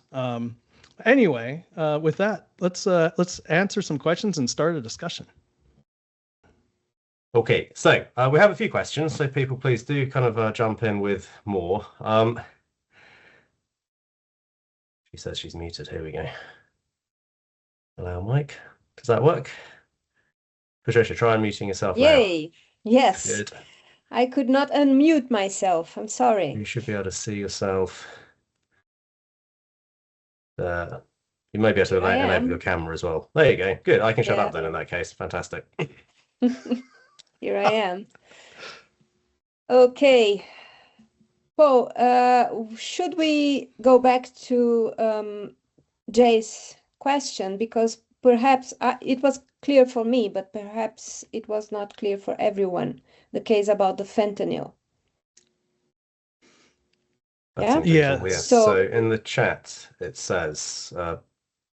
Speaker 2: Anyway, with that, let's answer some questions and start a discussion.
Speaker 3: Okay, so we have a few questions, so people please do kind of jump in with more. She says she's muted. Here we go. Allow mic. Does that work? Patricia, try unmuting yourself now.
Speaker 1: Yay. Yes.
Speaker 3: Good.
Speaker 1: I could not unmute myself. I'm sorry.
Speaker 3: You should be able to see yourself. You may be able to enable your camera as well. There you go. Good. I can shut up then in that case. Fantastic.
Speaker 1: Here I am. Okay. Paul, should we go back to Jay's question? Because perhaps it was clear for me, but perhaps it was not clear for everyone, the case about the fentanyl.
Speaker 3: Yeah. So in the chat, it says,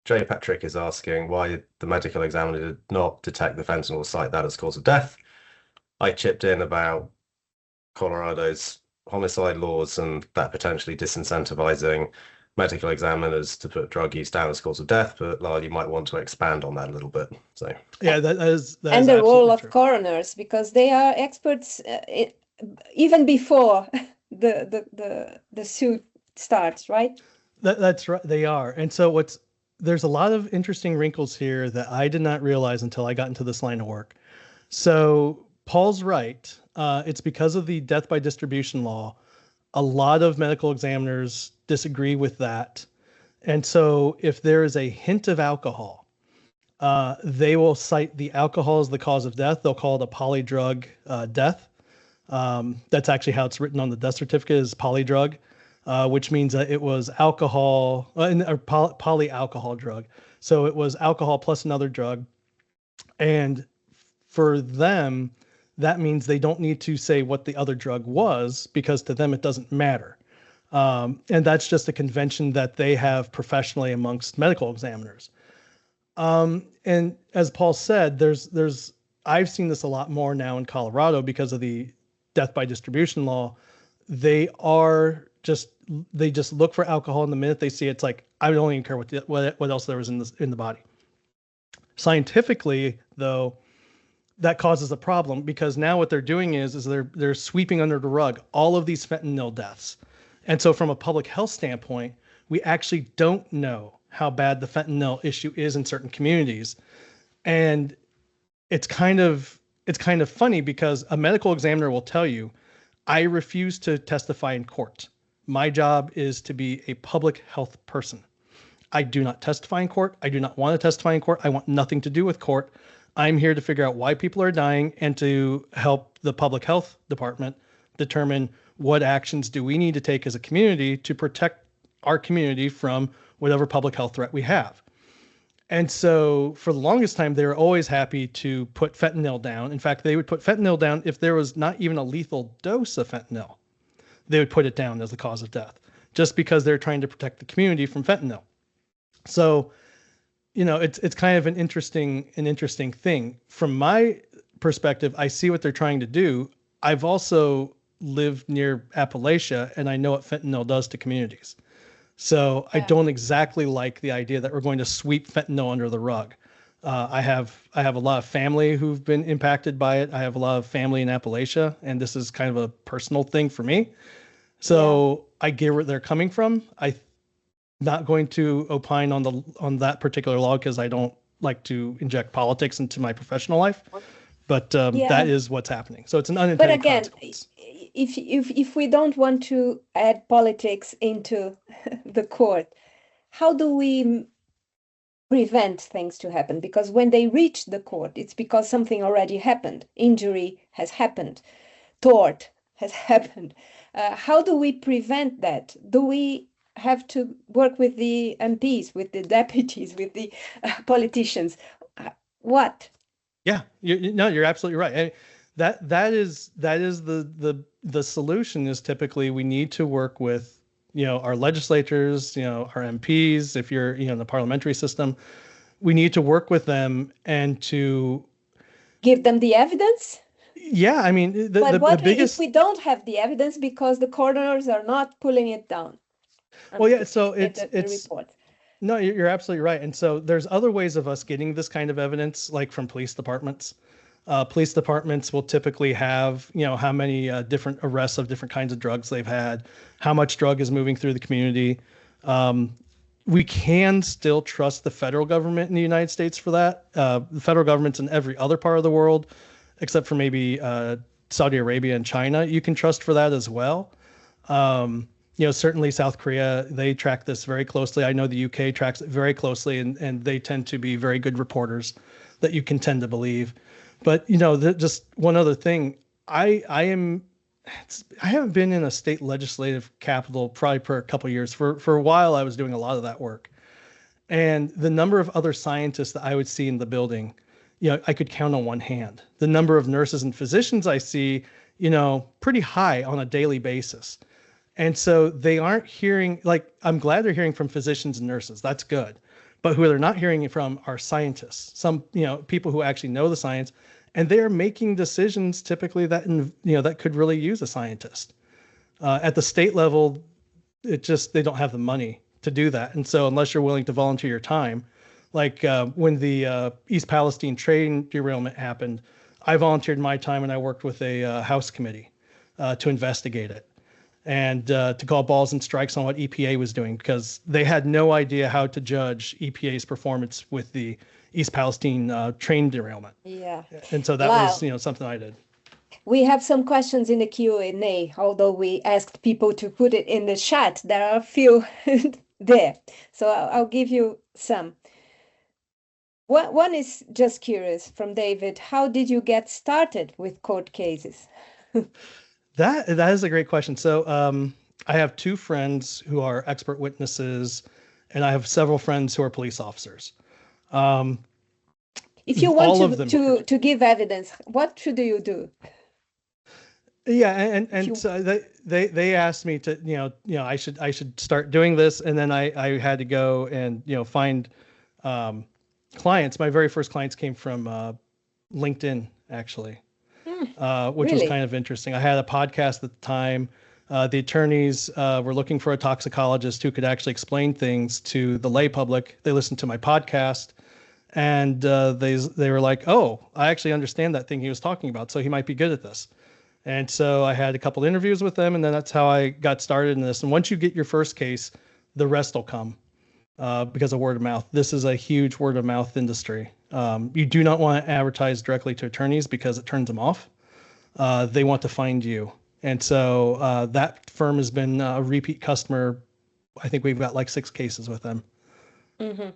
Speaker 3: Jay Patrick is asking why the medical examiner did not detect the fentanyl, cite that as cause of death. I chipped in about Colorado's homicide laws and that potentially disincentivizing medical examiners to put drug use down as cause of death, but Lyle, you might want to expand on that a little bit. So
Speaker 2: yeah, that is
Speaker 1: and the role of coroners, because they are experts even before the suit starts, right?
Speaker 2: That's right, they are. And so there's a lot of interesting wrinkles here that I did not realize until I got into this line of work. So Paul's right. It's because of the death by distribution law. A lot of medical examiners disagree with that. And so if there is a hint of alcohol, they will cite the alcohol as the cause of death. They'll call it a polydrug death. That's actually how it's written on the death certificate, is polydrug, which means that it was alcohol, or polyalcohol drug. So it was alcohol plus another drug. And for them, that means they don't need to say what the other drug was, because to them it doesn't matter. And that's just a convention that they have professionally amongst medical examiners. And as Paul said, I've seen this a lot more now in Colorado because of the death by distribution law. They just look for alcohol, and the minute they see it, it's like, I don't even care what else there was in the body. Scientifically, though, that causes a problem, because now what they're doing is they're sweeping under the rug all of these fentanyl deaths. And so from a public health standpoint, we actually don't know how bad the fentanyl issue is in certain communities. And it's kind of funny, because a medical examiner will tell you, I refuse to testify in court. My job is to be a public health person. I do not testify in court. I do not want to testify in court. I want nothing to do with court. I'm here to figure out why people are dying and to help the public health department determine what actions do we need to take as a community to protect our community from whatever public health threat we have. And so for the longest time, they were always happy to put fentanyl down. In fact, they would put fentanyl down if there was not even a lethal dose of fentanyl. They would put it down as the cause of death, just because they're trying to protect the community from fentanyl. So, it's kind of an interesting thing. From my perspective, I see what they're trying to do. I've also lived near Appalachia, and I know what fentanyl does to communities. So yeah. I don't exactly like the idea that we're going to sweep fentanyl under the rug. I have a lot of family who've been impacted by it. I have a lot of family in Appalachia, and this is kind of a personal thing for me. So yeah. I get where they're coming from. I'm not going to opine on that particular law, because I don't like to inject politics into my professional life. But that is what's happening. So it's an unintended consequence.
Speaker 1: If we don't want to add politics into the court, how do we prevent things to happen? Because when they reach the court, it's because something already happened. Injury has happened. Tort has happened. How do we prevent that? Do we have to work with the MPs, with the deputies, with the politicians? What?
Speaker 2: Yeah, you're absolutely right. And that is the solution is typically we need to work with, our legislators, our MPs. If you're, in the parliamentary system, we need to work with them and to
Speaker 1: give them the evidence.
Speaker 2: Yeah, I mean,
Speaker 1: the biggest. If we don't have the evidence because the coroners are not pulling it down?
Speaker 2: Well, yeah, so it's report. No, you're absolutely right. And so there's other ways of us getting this kind of evidence, like from police departments. Police departments will typically have, how many different arrests of different kinds of drugs they've had, how much drug is moving through the community. we can still trust the federal government in the United States for that. The federal government's in every other part of the world, except for maybe Saudi Arabia and China. You can trust for that as well. Certainly South Korea, they track this very closely. I know the UK tracks it very closely, and they tend to be very good reporters that you can tend to believe. But, just one other thing, I haven't been in a state legislative capital probably for a couple of years. For a while, I was doing a lot of that work. And the number of other scientists that I would see in the building, I could count on one hand. The number of nurses and physicians I see, pretty high on a daily basis. And so they aren't hearing, I'm glad they're hearing from physicians and nurses. That's good. But who they're not hearing from are scientists, some, people who actually know the science, and they're making decisions typically that, that could really use a scientist. At the state level, they don't have the money to do that. And so unless you're willing to volunteer your time, when the East Palestine train derailment happened, I volunteered my time and I worked with a House committee to investigate it and to call balls and strikes on what EPA was doing, because they had no idea how to judge EPA's performance with the East Palestine train derailment.
Speaker 1: Yeah.
Speaker 2: And so that was, something I did.
Speaker 1: We have some questions in the Q&A, although we asked people to put it in the chat. There are a few there. So I'll give you some. One is just curious from David. How did you get started with court cases?
Speaker 2: That is a great question. So I have two friends who are expert witnesses, and I have several friends who are police officers.
Speaker 1: If you want to give evidence, what should you do?
Speaker 2: Yeah, and so they asked me to, I should start doing this, and then I had to go and find clients. My very first clients came from LinkedIn, actually. Which was kind of interesting. I had a podcast at the time. The attorneys were looking for a toxicologist who could actually explain things to the lay public. They listened to my podcast, and they were like, "Oh, I actually understand that thing he was talking about, so he might be good at this." And so I had a couple of interviews with them, and then that's how I got started in this. And once you get your first case, the rest will come because of word of mouth. This is a huge word of mouth industry. You do not want to advertise directly to attorneys because it turns them off. They want to find you. And so that firm has been a repeat customer. I think we've got 6 cases with them.
Speaker 1: Mm-hmm.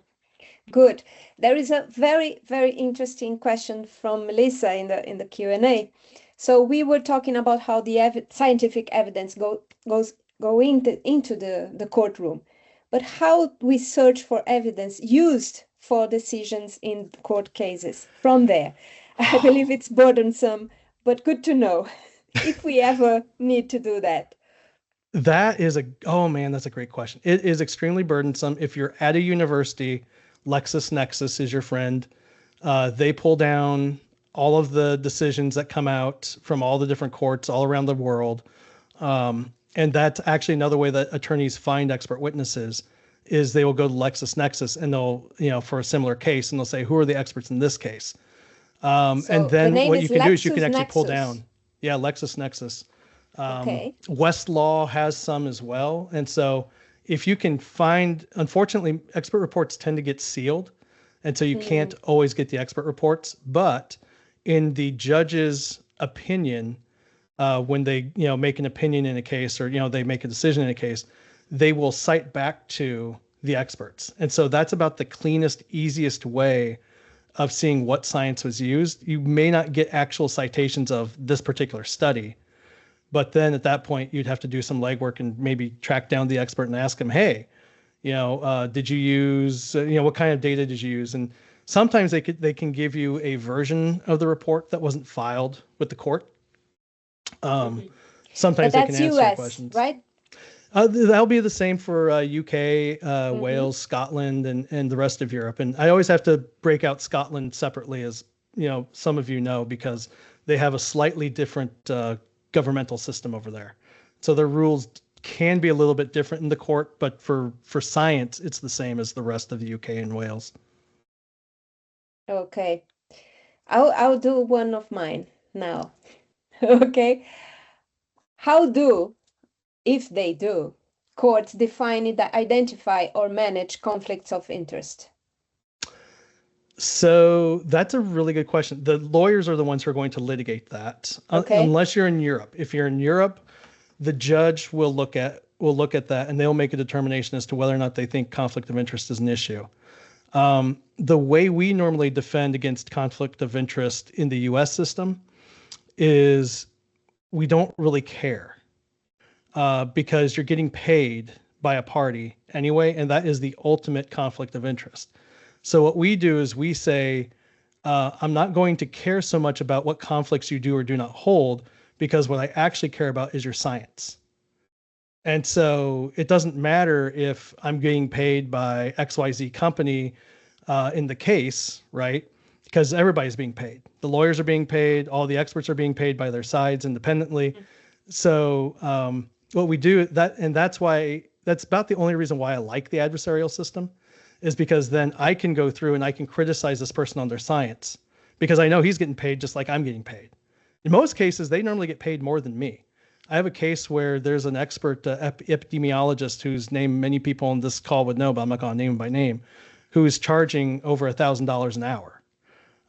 Speaker 1: Good. There is a very, very interesting question from Melissa in the Q&A. So we were talking about how the scientific evidence goes into the courtroom. But how we search for evidence used for decisions in court cases from there? I believe it's burdensome, but good to know if we ever need to do that.
Speaker 2: That's a great question. It is extremely burdensome. If you're at a university, LexisNexis is your friend. They pull down all of the decisions that come out from all the different courts all around the world. And that's actually another way that attorneys find expert witnesses is they will go to LexisNexis and they'll, for a similar case, and they'll say, who are the experts in this case? And then what you can do is you can actually pull down. Yeah, LexisNexis.
Speaker 1: Okay.
Speaker 2: Westlaw has some as well. And so if you can find, unfortunately, expert reports tend to get sealed. And so you can't always get the expert reports. But in the judge's opinion, when they make an opinion in a case or they make a decision in a case, they will cite back to the experts. And so that's about the cleanest, easiest way of seeing what science was used. You may not get actual citations of this particular study, but then at that point you'd have to do some legwork and maybe track down the expert and ask them, hey, did you use, what kind of data did you use? And sometimes they can give you a version of the report that wasn't filed with the court. Sometimes they can answer
Speaker 1: US,
Speaker 2: questions.
Speaker 1: Right?
Speaker 2: That'll be the same for UK, Wales, Scotland, and the rest of Europe. And I always have to break out Scotland separately, as some of you know, because they have a slightly different governmental system over there. So their rules can be a little bit different in the court, but for science, it's the same as the rest of the UK and Wales.
Speaker 1: Okay. I'll do one of mine now. Okay. If they do, courts define, identify, or manage conflicts of interest?
Speaker 2: So that's a really good question. The lawyers are the ones who are going to litigate that, unless you're in Europe. If you're in Europe, the judge will look at that, and they'll make a determination as to whether or not they think conflict of interest is an issue. The way we normally defend against conflict of interest in the U.S. system is we don't really care because you're getting paid by a party anyway, and that is the ultimate conflict of interest. So what we do is we say, I'm not going to care so much about what conflicts you do or do not hold, because what I actually care about is your science. And so it doesn't matter if I'm getting paid by XYZ company in the case, right? Because everybody's being paid. The lawyers are being paid. All the experts are being paid by their sides independently. So what we do, that's about the only reason why I like the adversarial system, is because then I can go through and I can criticize this person on their science, because I know he's getting paid just like I'm getting paid. In most cases, they normally get paid more than me. I have a case where there's an expert epidemiologist whose name many people on this call would know, but I'm not going to name him by name, who is charging over $1,000 an hour.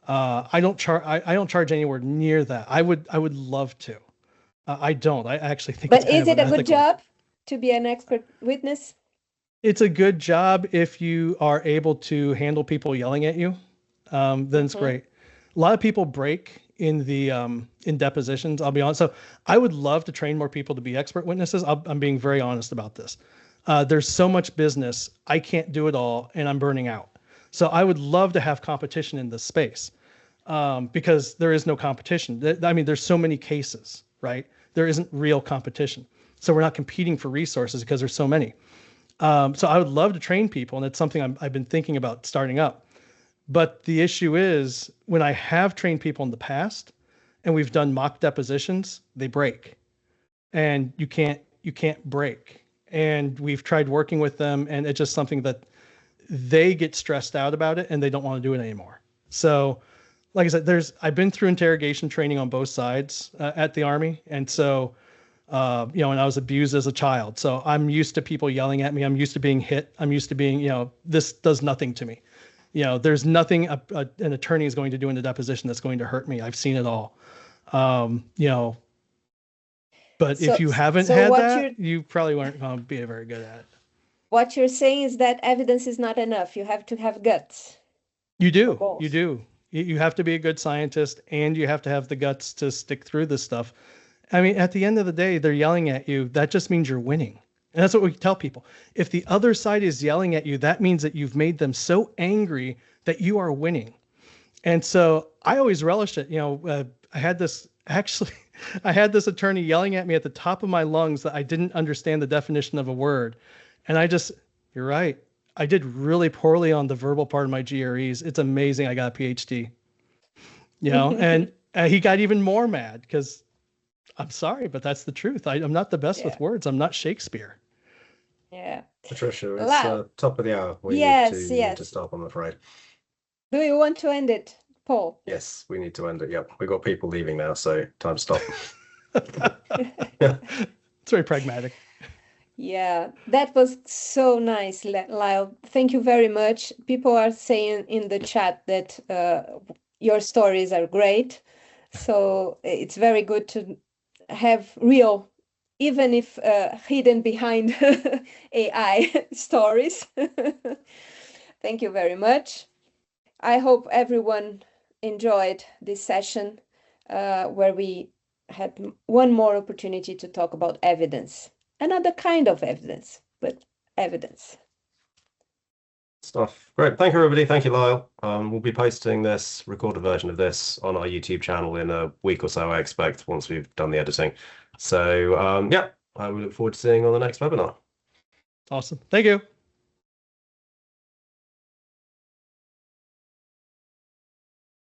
Speaker 2: I don't charge anywhere near that. I would love to. I don't. I actually think.
Speaker 1: But is it a good job to be an expert witness?
Speaker 2: It's a good job if you are able to handle people yelling at you. Then it's great. A lot of people break in the in depositions, I'll be honest. So I would love to train more people to be expert witnesses. I'm being very honest about this. There's so much business, I can't do it all, and I'm burning out. So I would love to have competition in this space because there is no competition. I mean, there's so many cases, right? There isn't real competition. So we're not competing for resources because there's so many. So I would love to train people, and it's something I've been thinking about starting up. But the issue is, when I have trained people in the past and we've done mock depositions, they break, and you can't break. And we've tried working with them, and it's just something that they get stressed out about it and they don't want to do it anymore. So like I said, I've been through interrogation training on both sides at the Army. And so, and I was abused as a child. So I'm used to people yelling at me. I'm used to being hit. I'm used to being, this does nothing to me. There's nothing an attorney is going to do in the deposition that's going to hurt me. I've seen it all. But if you haven't had that, you probably weren't going to be very good at it.
Speaker 1: What you're saying is that evidence is not enough. You have to have guts.
Speaker 2: You do. You do. You have to be a good scientist, and you have to have the guts to stick through this stuff. I mean, at the end of the day, they're yelling at you. That just means you're winning. And that's what we tell people. If the other side is yelling at you, that means that you've made them so angry that you are winning. And so I always relish it. I had this attorney yelling at me at the top of my lungs that I didn't understand the definition of a word. And you're right. I did really poorly on the verbal part of my GREs. It's amazing I got a PhD. And he got even more mad because I'm sorry, but that's the truth. I'm not the best with words. I'm not Shakespeare.
Speaker 1: Yeah.
Speaker 3: Patricia, it's top of the hour. We need to stop, I'm afraid.
Speaker 1: Do you want to end it, Paul?
Speaker 3: Yes, we need to end it. Yep. We've got people leaving now, so time to stop.
Speaker 2: It's very pragmatic.
Speaker 1: Yeah, that was so nice, Lyle. Thank you very much. People are saying in the chat that your stories are great. So it's very good to have real, even if hidden behind AI stories. Thank you very much. I hope everyone enjoyed this session where we had one more opportunity to talk about evidence. Another kind of evidence, but evidence.
Speaker 3: Stuff. Great. Thank you, everybody. Thank you, Lyle. We'll be posting this recorded version of this on our YouTube channel in a week or so, I expect, once we've done the editing. So, I will look forward to seeing you on the next webinar.
Speaker 2: Awesome. Thank you.